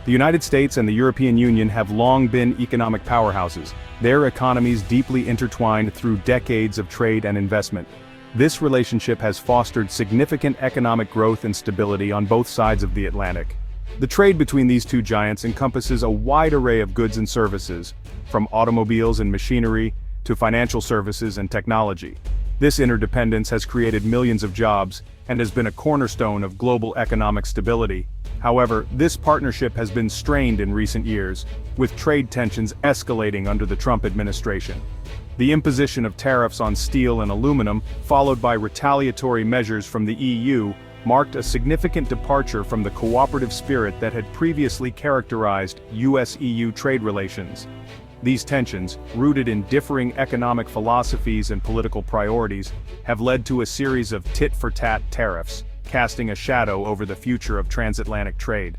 The United States and the European Union have long been economic powerhouses, their economies deeply intertwined through decades of trade and investment. This relationship has fostered significant economic growth and stability on both sides of the Atlantic. The trade between these two giants encompasses a wide array of goods and services, from automobiles and machinery to financial services and technology. This interdependence has created millions of jobs and has been a cornerstone of global economic stability. However, this partnership has been strained in recent years, with trade tensions escalating under the Trump administration. The imposition of tariffs on steel and aluminum, followed by retaliatory measures from the EU, marked a significant departure from the cooperative spirit that had previously characterized U.S.-EU trade relations. These tensions, rooted in differing economic philosophies and political priorities, have led to a series of tit-for-tat tariffs, casting a shadow over the future of transatlantic trade.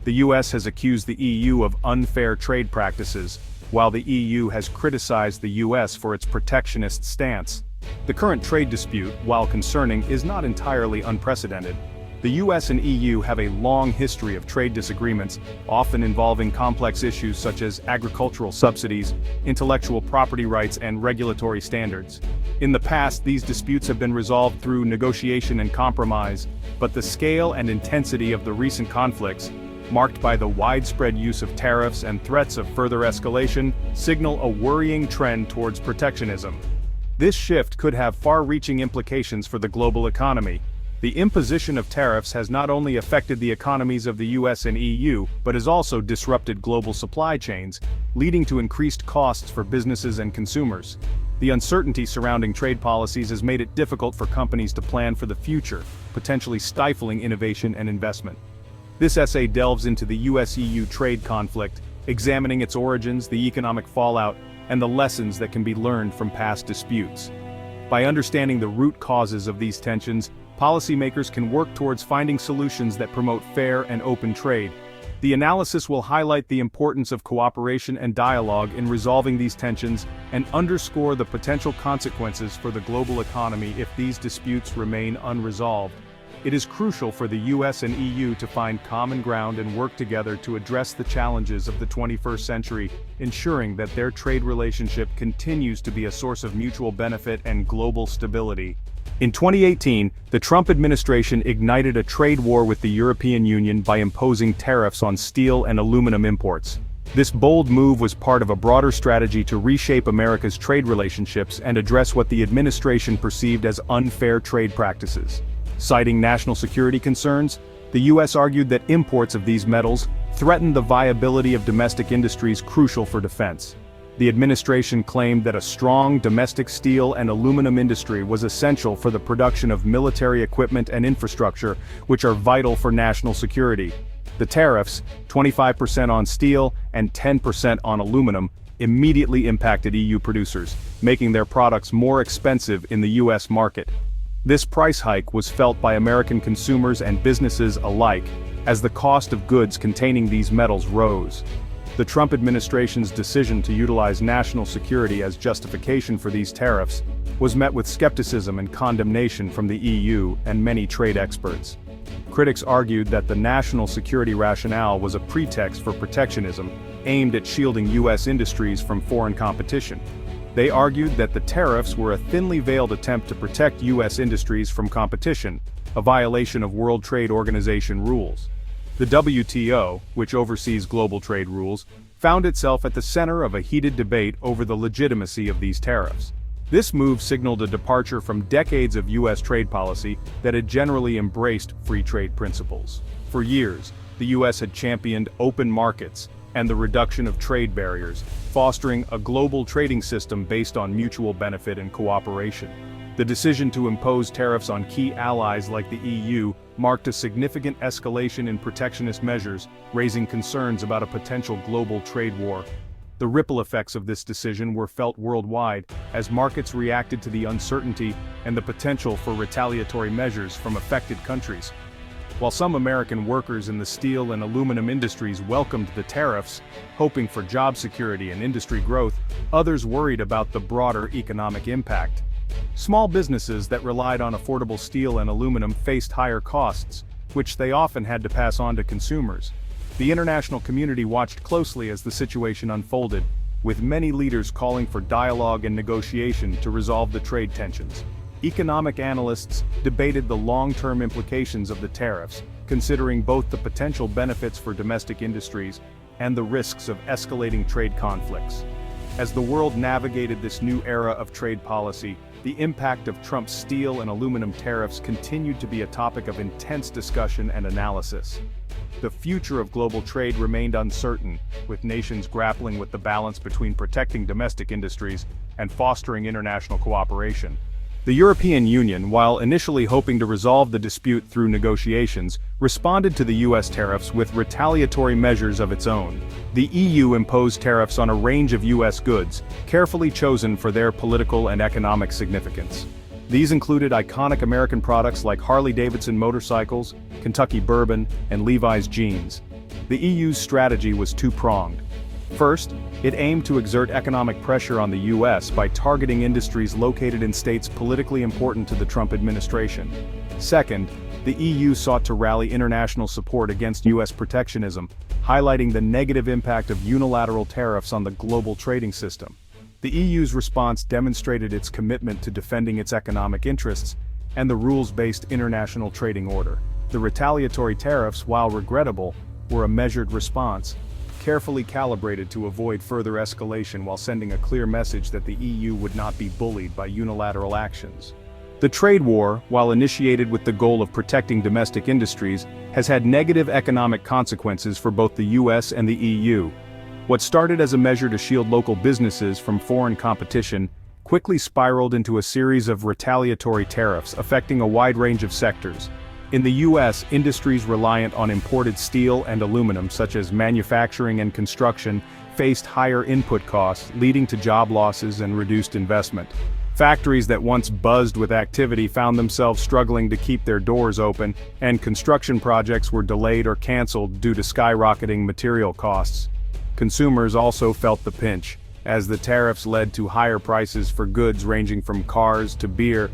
The U.S. has accused the EU of unfair trade practices, while the EU has criticized the U.S. for its protectionist stance. The current trade dispute, while concerning, is not entirely unprecedented. The U.S. and EU have a long history of trade disagreements, often involving complex issues such as agricultural subsidies, intellectual property rights, and regulatory standards. In the past, these disputes have been resolved through negotiation and compromise, but the scale and intensity of the recent conflicts, marked by the widespread use of tariffs and threats of further escalation, signal a worrying trend towards protectionism. This shift could have far-reaching implications for the global economy. The imposition of tariffs has not only affected the economies of the US and EU, but has also disrupted global supply chains, leading to increased costs for businesses and consumers. The uncertainty surrounding trade policies has made it difficult for companies to plan for the future, potentially stifling innovation and investment. This essay delves into the US-EU trade conflict, examining its origins, the economic fallout, and the lessons that can be learned from past disputes. By understanding the root causes of these tensions, policymakers can work towards finding solutions that promote fair and open trade. The analysis will highlight the importance of cooperation and dialogue in resolving these tensions and underscore the potential consequences for the global economy if these disputes remain unresolved. It is crucial for the US and EU to find common ground and work together to address the challenges of the 21st century, ensuring that their trade relationship continues to be a source of mutual benefit and global stability. In 2018, the Trump administration ignited a trade war with the European Union by imposing tariffs on steel and aluminum imports. This bold move was part of a broader strategy to reshape America's trade relationships and address what the administration perceived as unfair trade practices. Citing national security concerns, the U.S. argued that imports of these metals threatened the viability of domestic industries crucial for defense. The administration claimed that a strong domestic steel and aluminum industry was essential for the production of military equipment and infrastructure, which are vital for national security. The tariffs, 25% on steel and 10% on aluminum, immediately impacted EU producers, making their products more expensive in the U.S. market. This price hike was felt by American consumers and businesses alike, as the cost of goods containing these metals rose. The Trump administration's decision to utilize national security as justification for these tariffs was met with skepticism and condemnation from the EU and many trade experts. Critics argued that the national security rationale was a pretext for protectionism, aimed at shielding U.S. industries from foreign competition. They argued that the tariffs were a thinly veiled attempt to protect U.S. industries from competition, a violation of World Trade Organization rules. The WTO, which oversees global trade rules, found itself at the center of a heated debate over the legitimacy of these tariffs. This move signaled a departure from decades of U.S. trade policy that had generally embraced free trade principles. For years, the U.S. had championed open markets and the reduction of trade barriers, fostering a global trading system based on mutual benefit and cooperation. The decision to impose tariffs on key allies like the EU marked a significant escalation in protectionist measures, raising concerns about a potential global trade war. The ripple effects of this decision were felt worldwide, as markets reacted to the uncertainty and the potential for retaliatory measures from affected countries. While some American workers in the steel and aluminum industries welcomed the tariffs, hoping for job security and industry growth, others worried about the broader economic impact. Small businesses that relied on affordable steel and aluminum faced higher costs, which they often had to pass on to consumers. The international community watched closely as the situation unfolded, with many leaders calling for dialogue and negotiation to resolve the trade tensions. Economic analysts debated the long-term implications of the tariffs, considering both the potential benefits for domestic industries and the risks of escalating trade conflicts. As the world navigated this new era of trade policy, the impact of Trump's steel and aluminum tariffs continued to be a topic of intense discussion and analysis. The future of global trade remained uncertain, with nations grappling with the balance between protecting domestic industries and fostering international cooperation. The European Union, while initially hoping to resolve the dispute through negotiations, responded to the U.S. tariffs with retaliatory measures of its own. The EU imposed tariffs on a range of U.S. goods, carefully chosen for their political and economic significance. These included iconic American products like Harley-Davidson motorcycles, Kentucky bourbon, and Levi's jeans. The EU's strategy was two-pronged. First, it aimed to exert economic pressure on the U.S. by targeting industries located in states politically important to the Trump administration. Second, the EU sought to rally international support against U.S. protectionism, highlighting the negative impact of unilateral tariffs on the global trading system. The EU's response demonstrated its commitment to defending its economic interests and the rules-based international trading order. The retaliatory tariffs, while regrettable, were a measured response, carefully calibrated to avoid further escalation while sending a clear message that the EU would not be bullied by unilateral actions. The trade war, while initiated with the goal of protecting domestic industries, has had negative economic consequences for both the US and the EU. What started as a measure to shield local businesses from foreign competition quickly spiraled into a series of retaliatory tariffs affecting a wide range of sectors. In the U.S., industries reliant on imported steel and aluminum, such as manufacturing and construction, faced higher input costs, leading to job losses and reduced investment. Factories that once buzzed with activity found themselves struggling to keep their doors open, and construction projects were delayed or canceled due to skyrocketing material costs. Consumers also felt the pinch, as the tariffs led to higher prices for goods ranging from cars to beer.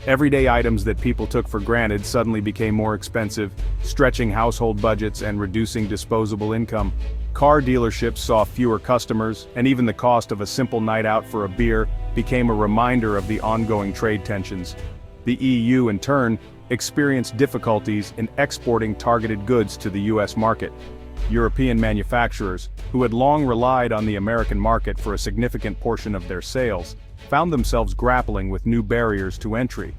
Everyday items that people took for granted suddenly became more expensive, stretching household budgets and reducing disposable income. Car dealerships saw fewer customers, and even the cost of a simple night out for a beer became a reminder of the ongoing trade tensions. The EU, in turn, experienced difficulties in exporting targeted goods to the US market. European manufacturers, who had long relied on the American market for a significant portion of their sales, found themselves grappling with new barriers to entry.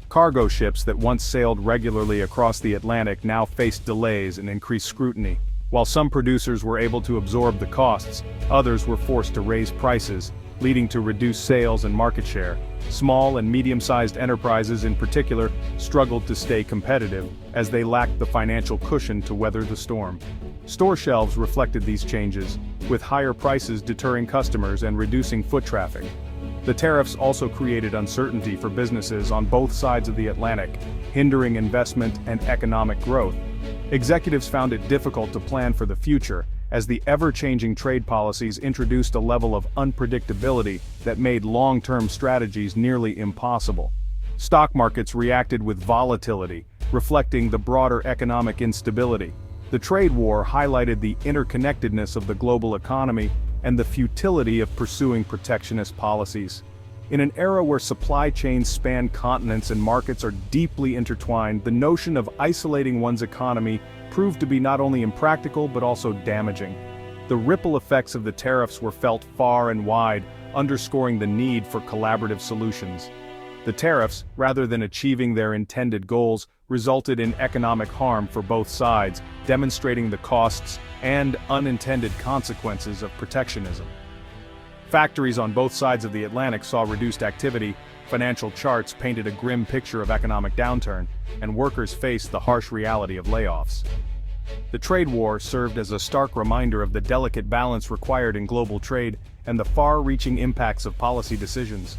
Cargo ships that once sailed regularly across the Atlantic now faced delays and increased scrutiny. While some producers were able to absorb the costs, others were forced to raise prices, leading to reduced sales and market share. Small and medium-sized enterprises in particular struggled to stay competitive, as they lacked the financial cushion to weather the storm. Store shelves reflected these changes, with higher prices deterring customers and reducing foot traffic. The tariffs also created uncertainty for businesses on both sides of the Atlantic, hindering investment and economic growth. Executives found it difficult to plan for the future, as the ever-changing trade policies introduced a level of unpredictability that made long-term strategies nearly impossible. Stock markets reacted with volatility, reflecting the broader economic instability. The trade war highlighted the interconnectedness of the global economy and the futility of pursuing protectionist policies. In an era where supply chains span continents and markets are deeply intertwined, the notion of isolating one's economy proved to be not only impractical but also damaging. The ripple effects of the tariffs were felt far and wide, underscoring the need for collaborative solutions. The tariffs, rather than achieving their intended goals, resulted in economic harm for both sides, demonstrating the costs and unintended consequences of protectionism. Factories on both sides of the Atlantic saw reduced activity, financial charts painted a grim picture of economic downturn, and workers faced the harsh reality of layoffs. The trade war served as a stark reminder of the delicate balance required in global trade and the far-reaching impacts of policy decisions.